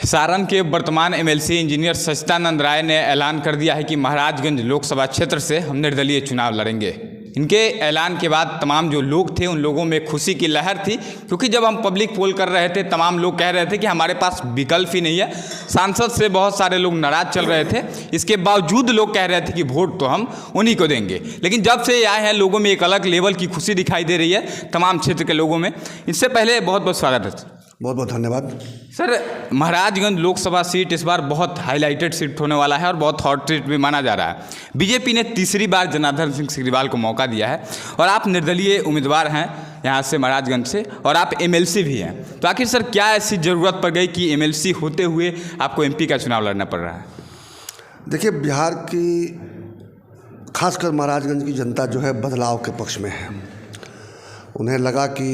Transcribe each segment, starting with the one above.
सारण के वर्तमान MLC engineer Sachchidanand Rai ने ऐलान कर दिया है कि महाराजगंज लोकसभा क्षेत्र से हम निर्दलीय चुनाव लड़ेंगे। इनके ऐलान के बाद तमाम जो लोग थे उन लोगों में खुशी की लहर थी, क्योंकि जब हम पब्लिक पोल कर रहे थे तमाम लोग कह रहे थे कि हमारे पास विकल्प ही नहीं है। सांसद से बहुत सारे लोग नाराज चल रहे थे, इसके बावजूद लोग कह रहे थे कि वोट तो हम उन्हीं को देंगे। लेकिन जब से ये आए हैं लोगों में एक अलग लेवल की खुशी दिखाई दे रही है तमाम क्षेत्र के लोगों में। इससे पहले बहुत बहुत स्वागत है। बहुत बहुत धन्यवाद सर। महाराजगंज लोकसभा सीट इस बार बहुत हाईलाइटेड सीट होने वाला है और बहुत हॉट सीट भी माना जा रहा है। बीजेपी ने तीसरी बार जनार्दन सिंह सिग्रीवाल को मौका दिया है और आप निर्दलीय उम्मीदवार हैं यहाँ से महाराजगंज से, और आप एमएलसी भी हैं। तो आखिर सर क्या ऐसी ज़रूरत पड़ गई कि एमएलसी होते हुए आपको एमपी का चुनाव लड़ना पड़ रहा है? देखिए, बिहार की खासकर महाराजगंज की जनता जो है बदलाव के पक्ष में है। उन्हें लगा कि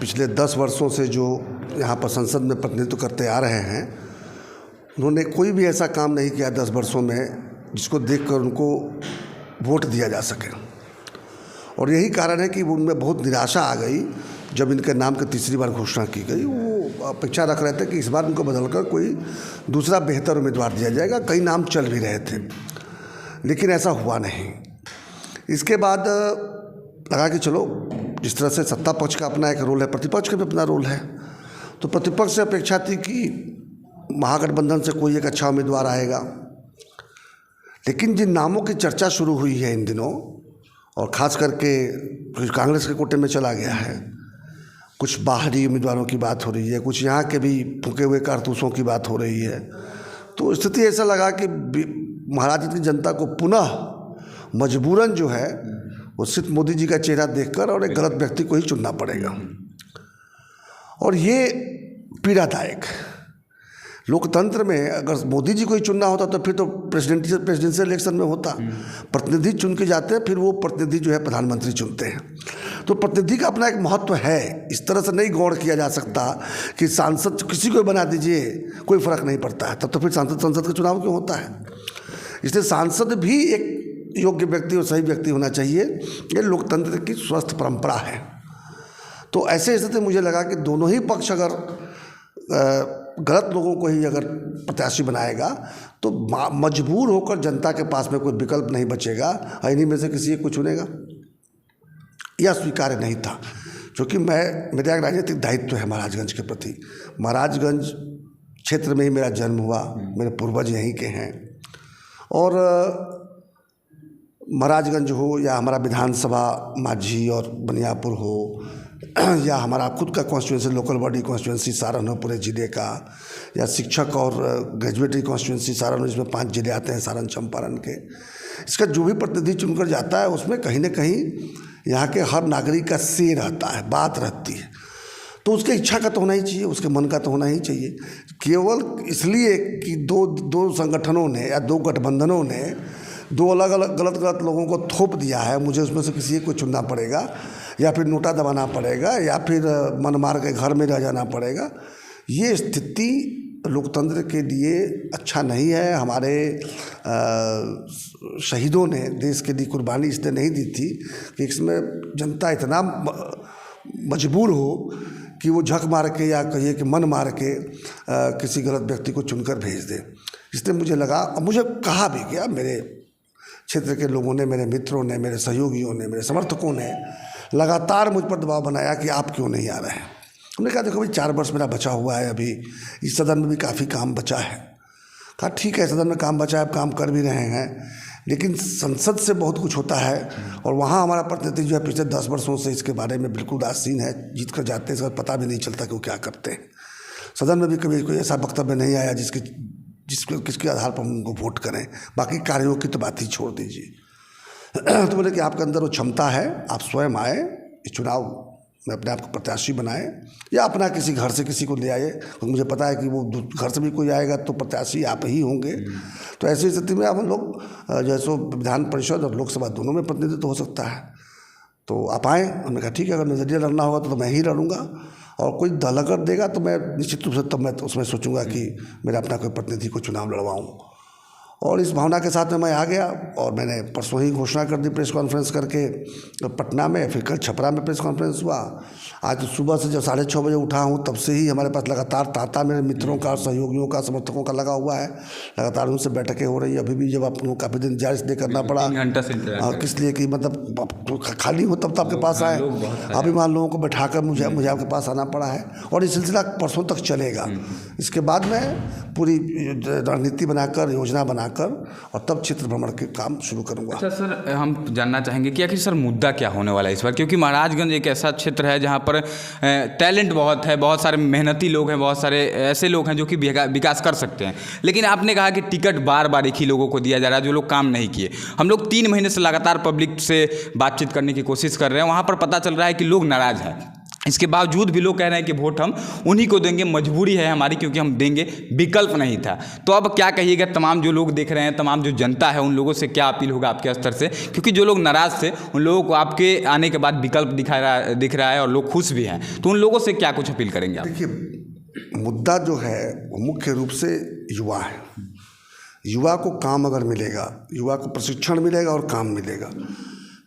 पिछले 10 वर्षों से जो यहाँ पर संसद में प्रतिनिधित्व करते आ रहे हैं, उन्होंने कोई भी ऐसा काम नहीं किया 10 वर्षों में जिसको देखकर उनको वोट दिया जा सके। और यही कारण है कि उनमें बहुत निराशा आ गई जब इनके नाम की तीसरी बार घोषणा की गई। वो अपेक्षा रख रहे थे कि इस बार उनको बदलकर कोई दूसरा बेहतर उम्मीदवार दिया जाएगा। कई नाम चल भी रहे थे, लेकिन ऐसा हुआ नहीं। इसके बाद लगा कि चलो, जिस तरह से सत्ता पक्ष का अपना एक रोल है, प्रतिपक्ष का भी अपना रोल है, तो प्रतिपक्ष से अपेक्षा थी कि महागठबंधन से कोई एक अच्छा उम्मीदवार आएगा। लेकिन जिन नामों की चर्चा शुरू हुई है इन दिनों, और ख़ास करके कुछ कांग्रेस के कोटे में चला गया है, कुछ बाहरी उम्मीदवारों की बात हो रही है, कुछ यहाँ के भी फूके हुए कारतूसों की बात हो रही है, तो स्थिति ऐसा लगा कि महाराष्ट्र की जनता को पुनः मजबूरन जो है वो सिर्फ मोदी जी का चेहरा देखकर और एक गलत व्यक्ति को ही चुनना पड़ेगा। और ये पीड़ादायक लोकतंत्र में, अगर मोदी जी को ही चुनना होता तो फिर तो प्रेसिडेंशियल इलेक्शन में होता। प्रतिनिधि चुन के जाते हैं, फिर वो प्रतिनिधि जो है प्रधानमंत्री चुनते हैं। तो प्रतिनिधि का अपना एक महत्व है। इस तरह से नहीं गौर किया जा सकता कि सांसद किसी को बना दीजिए, कोई फर्क नहीं पड़ता है, तब तो फिर संसद का चुनाव क्यों होता है? इसलिए सांसद भी एक योग्य व्यक्ति और सही व्यक्ति होना चाहिए। ये लोकतंत्र की स्वस्थ परंपरा है। तो ऐसे स्थिति मुझे लगा कि दोनों ही पक्ष अगर गलत लोगों को ही अगर प्रत्याशी बनाएगा तो मजबूर होकर जनता के पास में कोई विकल्प नहीं बचेगा, इन्हीं में से किसी एक को चुनेगा। यह स्वीकार्य नहीं था, क्योंकि मेरा एक राजनीतिक दायित्व है महाराजगंज के प्रति। महाराजगंज क्षेत्र में ही मेरा जन्म हुआ, मेरे पूर्वज यहीं के हैं। और महाराजगंज हो या हमारा विधानसभा माझी और बनियापुर हो, या हमारा खुद का constituency local body constituency Saran हो पूरे ज़िले का, या शिक्षक और ग्रेजुएटरी कॉन्स्टिट्यूंसी सारण हो जिसमें 5 ज़िले आते हैं सारण चंपारण के, इसका जो भी प्रतिनिधि चुनकर जाता है उसमें कहीं ना कहीं यहाँ के हर नागरिक का से रहता है, बात रहती है। तो उसकी इच्छा का तो होना ही चाहिए, उसके मन का तो होना ही चाहिए। केवल इसलिए कि दो संगठनों ने या 2 गठबंधनों ने 2 अलग अलग गलत लोगों को थोप दिया है, मुझे उसमें से किसी एक को चुनना पड़ेगा, या फिर नोटा दबाना पड़ेगा, या फिर मन मार के घर में रह जाना पड़ेगा। ये स्थिति लोकतंत्र के लिए अच्छा नहीं है। हमारे शहीदों ने देश के लिए कुर्बानी इसलिए नहीं दी थी कि इसमें जनता इतना मजबूर हो कि वो झक मार के या कहिए कि मन मार के किसी गलत व्यक्ति को चुनकर भेज दे। इसलिए मुझे लगा, और मुझे कहा भी गया, मेरे क्षेत्र के लोगों ने, मेरे मित्रों ने, मेरे सहयोगियों ने, मेरे समर्थकों ने लगातार मुझ पर दबाव बनाया कि आप क्यों नहीं आ रहे हैं। हमने कहा देखो भाई, 4 वर्ष मेरा बचा हुआ है, अभी इस सदन में भी काफ़ी काम बचा है। कहा ठीक है, सदन में काम बचा है, आप काम कर भी रहे हैं, लेकिन संसद से बहुत कुछ होता है, और वहाँ हमारा प्रतिनिधि जो है पिछले 10 वर्षों से इसके बारे में बिल्कुल उदासीन है। जीत कर जाते हैं, इसका पता भी नहीं चलता कि वो क्या करते हैं। सदन में भी कभी कोई ऐसा वक्तव्य नहीं आया किसके आधार पर हम उनको वोट करें। बाकी कार्यों की तो बात ही छोड़ दीजिए। तो बोले कि आपके अंदर वो क्षमता है, आप स्वयं आए, इस चुनाव में अपने आप को प्रत्याशी बनाएं, या अपना किसी घर से किसी को ले आए, क्योंकि मुझे पता है कि वो घर से भी कोई आएगा तो प्रत्याशी आप ही होंगे। तो ऐसी स्थिति में अब हम लोग जैसे विधान परिषद और लोकसभा दोनों में प्रतिनिधित्व हो सकता है, तो आप आएँ। हमने कहा ठीक है, अगर नजरिया लड़ना होगा तो मैं ही लड़ूंगा, और कोई दल अगर देगा तो मैं निश्चित रूप से तब मैं उसमें सोचूंगा कि मेरा अपना कोई प्रतिनिधि को चुनाव लड़वाऊँ। और इस भावना के साथ में मैं आ गया और मैंने परसों ही घोषणा कर दी प्रेस कॉन्फ्रेंस करके पटना में, फिर कल छपरा में प्रेस कॉन्फ्रेंस हुआ। आज तो सुबह से जब 6:30 बजे उठा हूँ तब से ही हमारे पास लगातार तांता मेरे मित्रों का, सहयोगियों का, समर्थकों का लगा हुआ है। लगातार उनसे बैठकें हो रही है। अभी भी जब आपको काफ़ी दिन इंतजार इसलिए करना पड़ा, 3 घंटा से इंतजार किस लिए कि मतलब खाली हो तब तो आपके पास आए। अभी मान लोगों को बैठाकर मुझे आपके पास आना पड़ा है और ये सिलसिला परसों तक चलेगा। इसके बाद मैं पूरी रणनीति बनाकर, योजना बनाकर और तब क्षेत्र भ्रमण के काम शुरू करूँगा। अच्छा सर, हम जानना चाहेंगे कि आखिर सर मुद्दा क्या होने वाला है इस बार, क्योंकि महाराजगंज एक ऐसा क्षेत्र है जहाँ पर टैलेंट बहुत है, बहुत सारे मेहनती लोग हैं, बहुत सारे ऐसे लोग हैं जो कि विकास कर सकते हैं। लेकिन आपने कहा कि टिकट बार बार एक ही लोगों को दिया जा रहा है जो लोग काम नहीं किए। हम लोग 3 महीने से लगातार पब्लिक से बातचीत करने की कोशिश कर रहे हैं, वहाँ पर पता चल रहा है कि लोग नाराज़ हैं। इसके बावजूद भी लोग कह रहे हैं कि वोट हम उन्हीं को देंगे, मजबूरी है हमारी क्योंकि हम देंगे, विकल्प नहीं था। तो अब क्या कहिएगा, तमाम जो लोग देख रहे हैं, तमाम जो जनता है, उन लोगों से क्या अपील होगा आपके स्तर से, क्योंकि जो लोग नाराज़ थे उन लोगों को आपके आने के बाद विकल्प दिख रहा है और लोग खुश भी हैं, तो उन लोगों से क्या कुछ अपील करेंगे आप? देखिए, मुद्दा जो है वो मुख्य रूप से युवा है। युवा को काम अगर मिलेगा, युवा को प्रशिक्षण मिलेगा और काम मिलेगा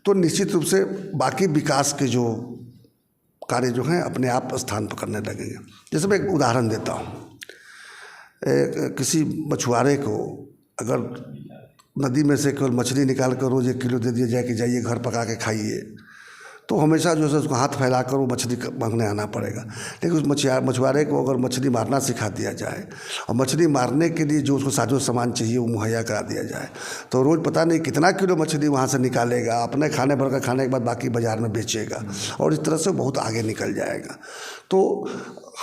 तो निश्चित रूप से बाकी विकास के जो कार्य जो हैं अपने आप स्थान पकड़ने लगेंगे। जैसे मैं एक उदाहरण देता हूँ, किसी मछुआरे को अगर नदी में से केवल मछली निकाल कर रोज़ 1 किलो दे दिया जाए कि जाइए घर पका के खाइए, तो हमेशा जो है उसको हाथ फैलाकर वो मछली मांगने आना पड़ेगा। लेकिन उस मछुआरे को अगर मछली मारना सिखा दिया जाए और मछली मारने के लिए जो उसको साजो सामान चाहिए वो मुहैया करा दिया जाए, तो रोज़ पता नहीं कितना किलो मछली वहाँ से निकालेगा, अपने खाने भर का खाने के बाद बाकी बाज़ार में बेचेगा और इस तरह से बहुत आगे निकल जाएगा। तो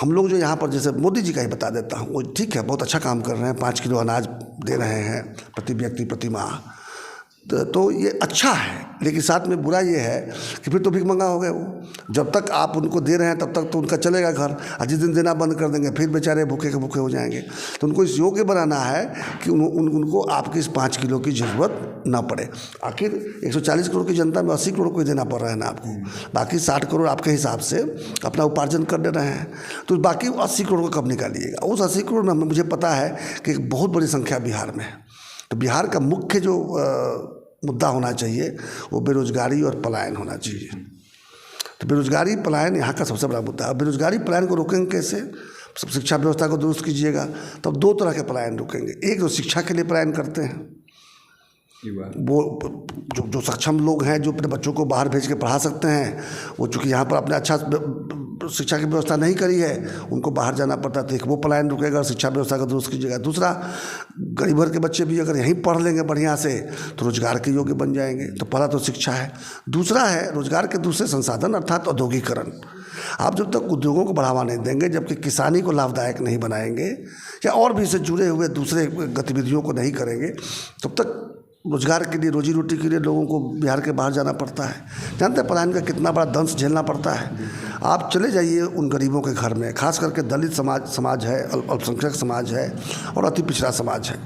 हम लोग जो यहाँ पर, जैसे मोदी जी का ही बता देता हूँ, वो ठीक है, बहुत अच्छा काम कर रहे हैं, 5 किलो अनाज दे रहे हैं प्रति व्यक्ति प्रति माह, तो ये अच्छा है। लेकिन साथ में बुरा ये है कि फिर तो भीख मंगा हो गए वो। जब तक आप उनको दे रहे हैं तब तक तो उनका चलेगा घर, और जिस दिन देना बंद कर देंगे फिर बेचारे भूखे के भूखे हो जाएंगे। तो उनको इस योग्य बनाना है कि उनको आपकी इस 5 किलो की ज़रूरत ना पड़े। आखिर 140 करोड़ की जनता में 80 करोड़ को ही देना पड़ रहा है ना आपको, बाकी 60 करोड़ आपके हिसाब से अपना उपार्जन कर दे रहे हैं, तो बाकी 80 करोड़ को कब निकालिएगा? उस 80 करोड़ में मुझे पता है कि एक बहुत बड़ी संख्या बिहार में है। तो बिहार का मुख्य जो मुद्दा होना चाहिए वो बेरोजगारी और पलायन होना चाहिए। तो बेरोजगारी पलायन यहाँ का सबसे बड़ा मुद्दा है। बेरोजगारी पलायन को रोकेंगे कैसे? शिक्षा व्यवस्था को दुरुस्त कीजिएगा, तब 2 तरह के पलायन रुकेंगे। एक तो शिक्षा के लिए पलायन करते हैं, वो जो सक्षम लोग हैं जो अपने बच्चों को बाहर भेज के पढ़ा सकते हैं, वो चूँकि यहाँ पर अपने अच्छा शिक्षा की व्यवस्था नहीं करी है, उनको बाहर जाना पड़ता है, तो एक वो पलायन रुकेगा, शिक्षा व्यवस्था को दुरुस्त कीजिएगा। दूसरा, गरीब घर के बच्चे भी अगर यहीं पढ़ लेंगे बढ़िया से तो रोजगार के योग्य बन जाएंगे। तो पहला तो शिक्षा है। दूसरा है रोजगार के दूसरे संसाधन अर्थात औद्योगिकरण। आप जब तक उद्योगों को बढ़ावा नहीं देंगे, जबकि किसानी को लाभदायक नहीं बनाएंगे या और भी इससे जुड़े हुए दूसरे गतिविधियों को नहीं करेंगे, तब तक रोजगार के लिए, रोजी रोटी के लिए लोगों को बिहार के बाहर जाना पड़ता है। जानते हैं पलायन का कितना बड़ा दंश झेलना पड़ता है? आप चले जाइए उन गरीबों के घर में, खास करके दलित समाज है, अल्पसंख्यक समाज है और अति पिछड़ा समाज है।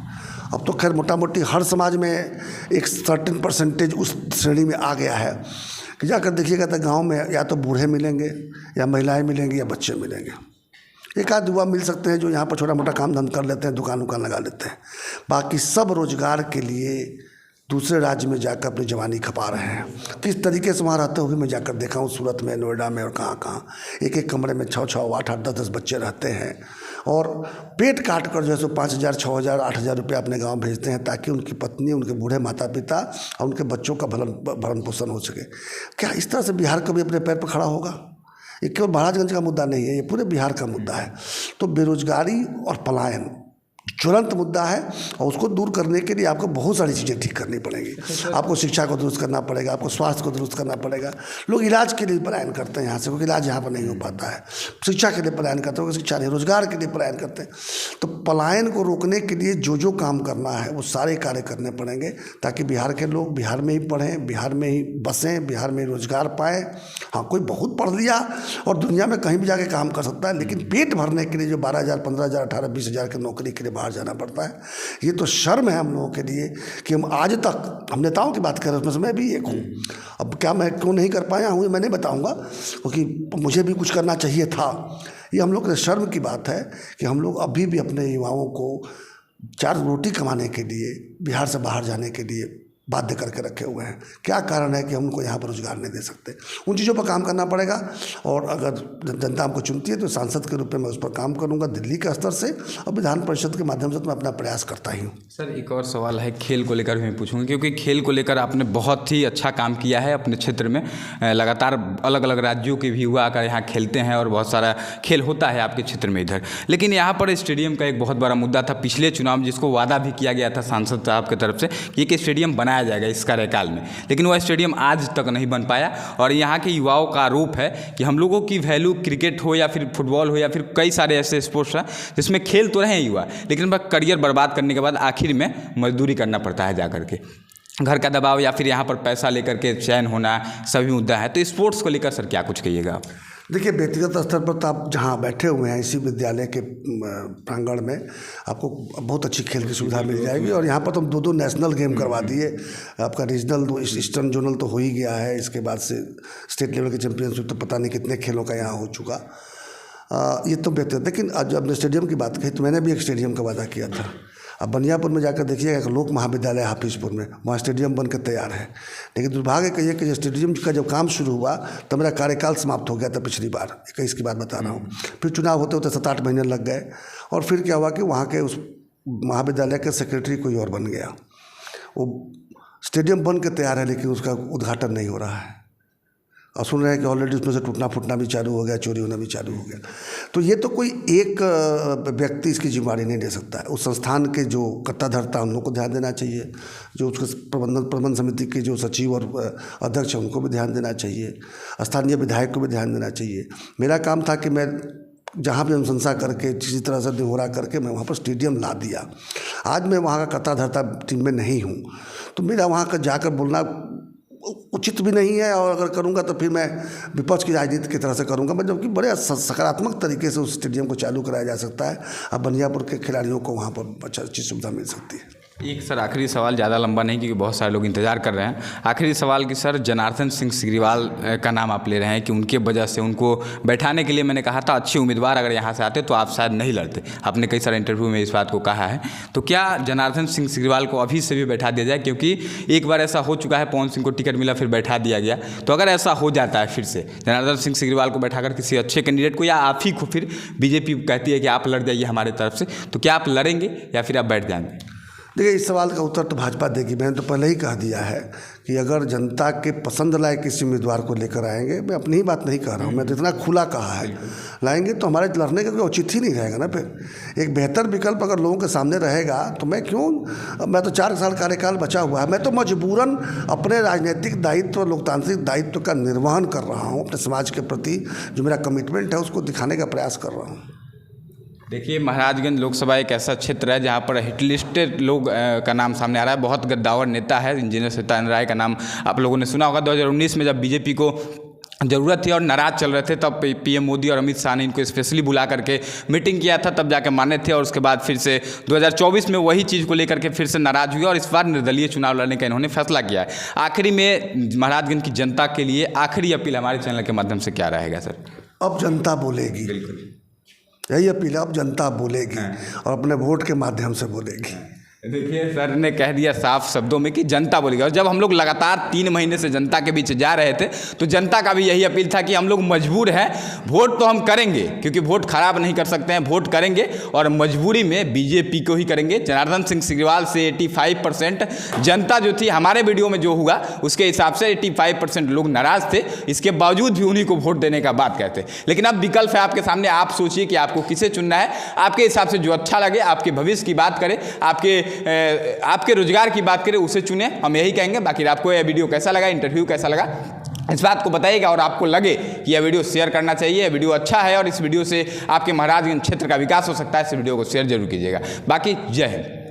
अब तो खैर मोटा मोटी हर समाज में एक सर्टेन परसेंटेज उस श्रेणी में आ गया है कि जाकर देखिएगा तो गाँव में या तो बूढ़े मिलेंगे या महिलाएँ मिलेंगी या बच्चे मिलेंगे। एक आध युवा मिल सकते हैं जो यहाँ पर छोटा मोटा काम धंधा कर लेते हैं, दुकान लगा लेते हैं। बाकी सब रोजगार के लिए दूसरे राज्य में जाकर अपनी जवानी खपा रहे हैं। किस तरीके से वहाँ रहते हुए मैं जाकर देखा हूँ, सूरत में, नोएडा में और कहाँ एक कमरे में 6-6, 8-8, 10-10 बच्चे रहते हैं और पेट काट कर जो है सो 5,000, 6,000, 8,000 रुपये अपने गाँव भेजते हैं ताकि उनकी पत्नी, उनके बूढ़े माता पिता और उनके बच्चों का भरण पोषण हो सके। क्या इस तरह से बिहार कभी अपने पैर पर खड़ा होगा? ये केवल महाराजगंज का मुद्दा नहीं है, ये पूरे बिहार का मुद्दा है। तो बेरोजगारी और पलायन ज्वलंत मुद्दा है और उसको दूर करने के लिए आपको बहुत सारी चीज़ें ठीक करनी पड़ेंगी। आपको शिक्षा को दुरुस्त करना पड़ेगा, आपको स्वास्थ्य को दुरुस्त करना पड़ेगा। लोग इलाज के लिए पलायन करते हैं यहाँ से, क्योंकि इलाज यहाँ पर नहीं हो पाता है। शिक्षा के लिए पलायन करते हैं, शिक्षा नहीं, रोजगार के लिए पलायन करते हैं। तो पलायन को रोकने के लिए जो काम करना है वो सारे कार्य करने पड़ेंगे ताकि बिहार के लोग बिहार में ही पढ़ें, बिहार में ही बसें, बिहार में रोजगार पाएँ। हाँ, कोई बहुत पढ़ लिया और दुनिया में कहीं भी जाके काम कर सकता है, लेकिन पेट भरने के लिए जो 12,000, 15,000, 18-20,000 की नौकरी के लिए बाहर जाना पड़ता है, ये तो शर्म है हम लोगों के लिए कि हम आज तक, हम नेताओं की बात कर रहे हैं, उसमें मैं भी एक हूँ। अब क्या मैं क्यों नहीं कर पाया हूँ ये मैं नहीं बताऊँगा, क्योंकि मुझे भी कुछ करना चाहिए था। ये हम लोग के शर्म की बात है कि हम लोग अभी भी अपने युवाओं को चार रोटी कमाने के लिए बिहार से बाहर जाने के लिए बाध्य करके रखे हुए हैं। क्या कारण है कि हम उनको यहाँ पर रोजगार नहीं दे सकते? उन चीज़ों पर काम करना पड़ेगा और अगर जनता हमको चुनती है तो सांसद के रूप में मैं उस पर काम करूँगा दिल्ली के स्तर से, और विधान परिषद के माध्यम से तो मैं अपना प्रयास करता ही हूँ। सर एक और सवाल है खेल को लेकर मैं पूछूंगा, क्योंकि खेल को लेकर आपने बहुत ही अच्छा काम किया है अपने क्षेत्र में। लगातार अलग अलग राज्यों के भी युवा आकर यहाँ खेलते हैं और बहुत सारा खेल होता है आपके क्षेत्र में इधर। लेकिन यहाँ पर स्टेडियम का एक बहुत बड़ा मुद्दा था पिछले चुनाव में, जिसको वादा भी किया गया था सांसद साहब की तरफ से कि एक स्टेडियम बनाया जाएगा इस कार्यकाल में, लेकिन वह स्टेडियम आज तक नहीं बन पाया। और यहाँ के युवाओं का आरोप है कि हम लोगों की वैल्यू क्रिकेट हो या फिर फुटबॉल हो या फिर कई सारे ऐसे स्पोर्ट्स हैं जिसमें खेल तो रहे हैं युवा, लेकिन वह करियर बर्बाद करने के बाद आखिर में मजदूरी करना पड़ता है जाकर के। घर का दबाव या फिर यहाँ पर पैसा लेकर के चयन होना सभी मुद्दा है। तो स्पोर्ट्स को लेकर सर क्या कुछ कहिएगा आप? देखिए, व्यक्तिगत स्तर पर तो आप जहाँ बैठे हुए हैं इसी विद्यालय के प्रांगण में आपको बहुत अच्छी खेल की सुविधा मिल जाएगी। और यहाँ पर तो हम 2 नेशनल गेम करवा दिए। आपका रीजनल ईस्टर्न जोनल तो हो ही गया है, इसके बाद से स्टेट लेवल के चैंपियनशिप तो पता नहीं कितने खेलों का यहाँ हो चुका। ये तो व्यक्तिगत। लेकिन आज आपने स्टेडियम की बात कही तो मैंने भी एक स्टेडियम का वादा किया था। अब बनियापुर में जाकर देखिएगा, एक लोक महाविद्यालय हाफिजपुर में, वहाँ स्टेडियम बनकर तैयार है। लेकिन दुर्भाग्य कहिए कि स्टेडियम का जब काम शुरू हुआ तो मेरा कार्यकाल समाप्त हो गया था पिछली बार, 21 की बात बता रहा हूँ। फिर चुनाव होते होते 7-8 महीने लग गए और फिर क्या हुआ कि वहाँ के उस महाविद्यालय के सेक्रेटरी कोई और बन गया। वो स्टेडियम बन के तैयार है लेकिन उसका उद्घाटन नहीं हो रहा है। और सुन रहे हैं कि ऑलरेडी उसमें से टूटना फूटना भी चालू हो गया, चोरी होना भी चालू हो गया। तो ये तो कोई एक व्यक्ति इसकी जिम्मेदारी नहीं ले सकता है। उस संस्थान के जो कर्ताधर्ता उन लोगों को ध्यान देना चाहिए, जो उसके प्रबंधन समिति के जो सचिव और अध्यक्ष हैं उनको भी ध्यान देना चाहिए, स्थानीय विधायक को भी ध्यान देना चाहिए। मेरा काम था कि मैं जहाँ भी अनुशंसा करके किसी तरह से निहोरा करके मैं वहाँ पर स्टेडियम ला दिया। आज मैं वहाँ का कर्ताधर्ता टीम में नहीं हूँ तो मेरा वहाँ का जाकर बोलना उचित भी नहीं है, और अगर करूंगा तो फिर मैं विपक्ष की राजनीति की तरह से करूंगा। मैं जबकि बड़े सकारात्मक तरीके से उस स्टेडियम को चालू कराया जा सकता है। अब बनियापुर के खिलाड़ियों को वहाँ पर अच्छी सुविधा मिल सकती है। एक सर आखिरी सवाल, ज़्यादा लंबा नहीं क्योंकि बहुत सारे लोग इंतजार कर रहे हैं। आखिरी सवाल कि सर जनार्दन सिंह सिग्रीवाल का नाम आप ले रहे हैं कि उनके वजह से उनको बैठाने के लिए मैंने कहा था अच्छे उम्मीदवार अगर यहाँ से आते तो आप शायद नहीं लड़ते। आपने कई सारे इंटरव्यू में इस बात को कहा है। तो क्या जनार्दन सिंह सिग्रीवाल को अभी से भी बैठा दिया जाए? क्योंकि एक बार ऐसा हो चुका है, पवन सिंह को टिकट मिला फिर बैठा दिया गया। तो अगर ऐसा हो जाता है फिर से जनार्दन सिंह सिग्रीवाल को बैठाकर किसी अच्छे कैंडिडेट को, या आप ही को फिर बीजेपी कहती है कि आप लड़ जाइए हमारे तरफ से, तो क्या आप लड़ेंगे या फिर आप बैठ जाएंगे? देखिए, इस सवाल का उत्तर तो भाजपा देगी। मैंने तो पहले ही कह दिया है कि अगर जनता के पसंद लायक किसी उम्मीदवार को लेकर आएंगे, मैं अपनी ही बात नहीं कह रहा हूँ, मैं तो इतना खुला कहा है, लाएंगे तो हमारे लड़ने का कोई औचित्य ही नहीं रहेगा ना। फिर एक बेहतर विकल्प अगर लोगों के सामने रहेगा तो मैं क्यों, मैं तो 4 साल कार्यकाल बचा हुआ है, मैं तो मजबूरन अपने राजनीतिक दायित्व, लोकतांत्रिक दायित्व का निर्वहन कर रहा हूँ। अपने समाज के प्रति जो मेरा कमिटमेंट है उसको दिखाने का प्रयास कर रहा हूँ। देखिए, महाराजगंज लोकसभा एक ऐसा क्षेत्र है जहाँ पर हिटलिस्टेड लोग का नाम सामने आ रहा है। बहुत गद्दावर नेता है इंजीनियर सत्यानंद राय का नाम आप लोगों ने सुना होगा। 2019 में जब बीजेपी को ज़रूरत थी और नाराज़ चल रहे थे तब पीएम मोदी और अमित शाह ने इनको स्पेशली बुला करके मीटिंग किया था, तब जाके माने थे। और उसके बाद फिर से 2024 में वही चीज़ को लेकर के फिर से नाराज़ हुए और इस बार निर्दलीय चुनाव लड़ने का इन्होंने फैसला किया है। आखिरी में महाराजगंज की जनता के लिए आखिरी अपील हमारे चैनल के माध्यम से क्या रहेगा सर? अब जनता बोलेगी। बिल्कुल यही अपील, अब जनता बोलेगी और अपने वोट के माध्यम से बोलेगी। देखिए, सर ने कह दिया साफ शब्दों में कि जनता बोलेगी। और जब हम लोग लगातार 3 महीने से जनता के बीच जा रहे थे तो जनता का भी यही अपील था कि हम लोग मजबूर हैं, वोट तो हम करेंगे क्योंकि वोट खराब नहीं कर सकते हैं, वोट करेंगे और मजबूरी में बीजेपी को ही करेंगे। जनार्दन सिंह सिग्रीवाल से 85% जनता जो थी, हमारे वीडियो में जो हुआ उसके हिसाब से 85% लोग नाराज़ थे, इसके बावजूद भी उन्हीं को वोट देने का बात कहते। लेकिन अब विकल्प है आपके सामने, आप सोचिए कि आपको किसे चुनना है। आपके हिसाब से जो अच्छा लगे, आपके भविष्य की बात करें, आपके रोजगार की बात करें, उसे चुने, हम यही कहेंगे। बाकी आपको यह वीडियो कैसा लगा, इंटरव्यू कैसा लगा, इस बात को बताइएगा। और आपको लगे कि यह वीडियो शेयर करना चाहिए, वीडियो अच्छा है और इस वीडियो से आपके महाराजगंज क्षेत्र का विकास हो सकता है, इस वीडियो को शेयर जरूर कीजिएगा। बाकी जय हिंद।